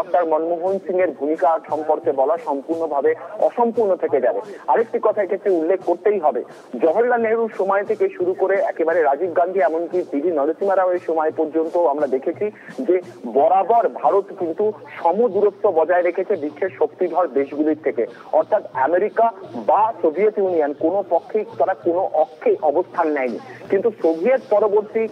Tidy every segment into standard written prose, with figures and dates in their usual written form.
Doctor Manmohan Singh এর ভূমিকা সম্পর্কে বলা সম্পূর্ণভাবে অসম্পূর্ণ থেকে যাবে। আরেকটি কথা এক্ষেত্রে উল্লেখ করতেই হবে, জওহরলাল নেহরুর সময় থেকে শুরু করে একেবারে রাজীব গান্ধী এমনকি পিভি নরসিংহ রাওয়ের সময় পর্যন্ত আমরা দেখেছি যে বরাবর ভারত কিন্তু সমদূরত্ব বজায় রেখেছে বিশ্বের শক্তিধর দেশগুলির থেকে, অর্থাৎ আমেরিকা বা সোভিয়েত ইউনিয়ন কোনো পক্ষেই তারা কোনো অক্ষে অবস্থান নেয়নি। কিন্তু সোভিয়েত পরবর্তী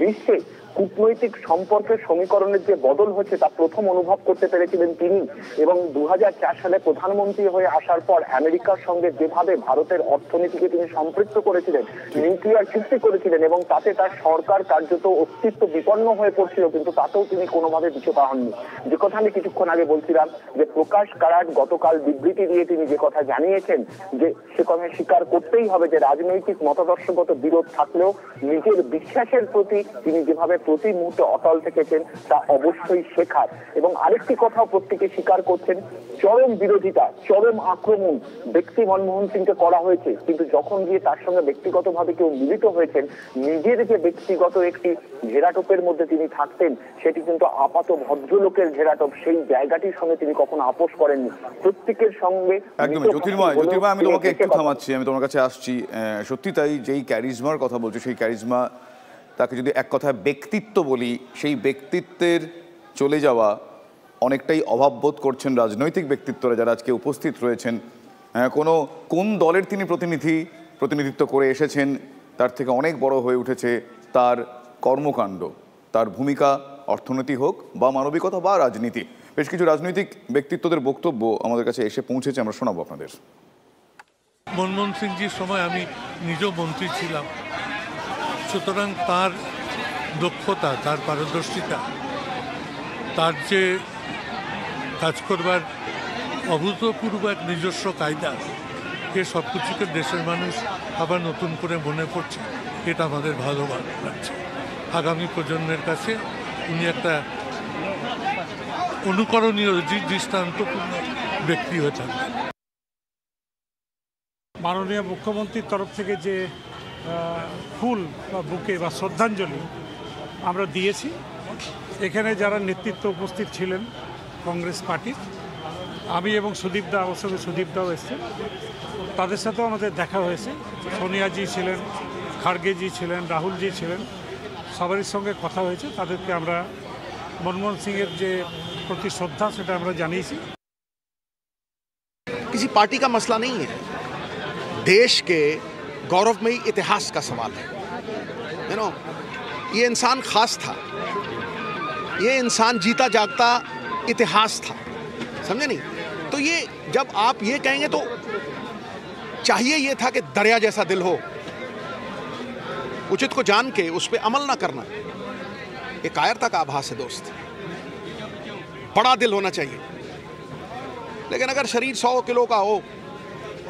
বিশ্বে কূটনৈতিক সম্পর্কের সমীকরণের যে বদল হচ্ছে তা প্রথম অনুভব করতে পেরেছিলেন তিনি, এবং 2004 সালে প্রধানমন্ত্রী হয়ে আসার পর আমেরিকার সঙ্গে যেভাবে ভারতের অর্থনীতিকে তিনি সম্পৃক্ত করেছিলেন, নিউক্লিয়ার চুক্তি করেছিলেন এবং তাতে তার সরকার কার্যত অস্তিত্ব বিপন্ন হয়ে পড়ছিল, কিন্তু তাতেও তিনি কোনোভাবে পিছু পা হননি। যে কথা আমি কিছুক্ষণ আগে বলছিলাম যে প্রকাশ কারাট গতকাল বিবৃতি দিয়ে তিনি যে কথা জানিয়েছেন যে সে কথা স্বীকার করতেই হবে যে রাজনৈতিক মতাদর্শগত বিরোধ থাকলেও নিজের বিশ্বাসের প্রতি তিনি যেভাবে প্রতি মুহূর্তে অটল থেকেছেন তা অবশ্যই শেখার। এবং আরেকটি কথাও প্রত্যেকে স্বীকার করছেন, চরম বিরোধিতা, চরম আক্রমণ ব্যক্তি মনমোহন সিংকে করা হয়েছে, কিন্তু যখন গিয়ে তার সঙ্গে ব্যক্তিগতভাবে কেউ মিলিত হয়েছেন, নিজের যে ব্যক্তিগত একটি ঘেরাটোপের মধ্যে তিনি থাকতেন সেটি কিন্তু আপাত ভদ্রলোকের ঘেরাটোপ, সেই জায়গাটির সঙ্গে তিনি কখনো আপোষ করেননি। প্রত্যেকের সঙ্গে একদমই জ্যোতির্ময়, আমি তোমাকে একটু থামাচ্ছি, আমি তোমার কাছে আসছি। সত্যি তাই, যেই ক্যারিজমার কথা বলছো সেই ক্যারিজমা, তাকে যদি এক কথায় ব্যক্তিত্ব বলি, সেই ব্যক্তিত্বের চলে যাওয়া অনেকটাই অভাববোধ করছেন রাজনৈতিক ব্যক্তিত্বরা যারা আজকে উপস্থিত রয়েছেন। কোন দলের তিনি প্রতিনিধিত্ব করে এসেছেন তার থেকে অনেক বড় হয়ে উঠেছে তার কর্মকাণ্ড, তার ভূমিকা, অর্থনীতি হোক বা মানবিকতা বা রাজনীতি। বেশ কিছু রাজনৈতিক ব্যক্তিত্বদের বক্তব্য আমাদের কাছে এসে পৌঁছেছে, আমরা শোনাবো আপনাদের। মনমোহন সিংজির সময় আমি নিজেও মন্ত্রী ছিলাম, সুতরাং তার দক্ষতা, তার পারদর্শিতা, তার যে কাজ করবার অভূতপূর্ব এক নিজস্ব কায়দা, এ সব কিছুকে দেশের মানুষ আবার নতুন করে মনে পড়ছে, এটা আমাদের ভালো লাগছে। আগামী প্রজন্মের কাছে উনি একটা অনুকরণীয় দৃষ্টান্তপূর্ণ ব্যক্তি হয়ে থাকবেন। মাননীয় মুখ্যমন্ত্রীর তরফ থেকে যে ফুল বা বুকে বা শ্রদ্ধাঞ্জলি আমরা দিয়েছি, এখানে যারা নেতৃত্ব উপস্থিত ছিলেন কংগ্রেস পার্টির, আমি এবং সুদীপদা, আমার সঙ্গে সুদীপদাও এসছেন, তাদের সাথেও আমাদের দেখা হয়েছে। সোনিয়াজি ছিলেন, খাড়গেজি ছিলেন, রাহুলজি ছিলেন, সবারই সঙ্গে কথা হয়েছে। তাদেরকে আমরা মনমোহন সিংয়ের যে প্রতি শ্রদ্ধা সেটা আমরা জানিয়েছি। किसी पार्टी का मसला नहीं है, देश के गौरवमयी इतिहास का सवाल है। ये इंसान खास था, ये इंसान जीता जागता इतिहास था, समझे नहीं? तो ये जब आप ये कहेंगे तो चाहिए ये था कि दरिया जैसा दिल हो, उचित को जान के उस पर अमल ना करना, ये कायरता का आभास है दोस्त। बड़ा दिल होना चाहिए, लेकिन अगर शरीर 100 किलो का हो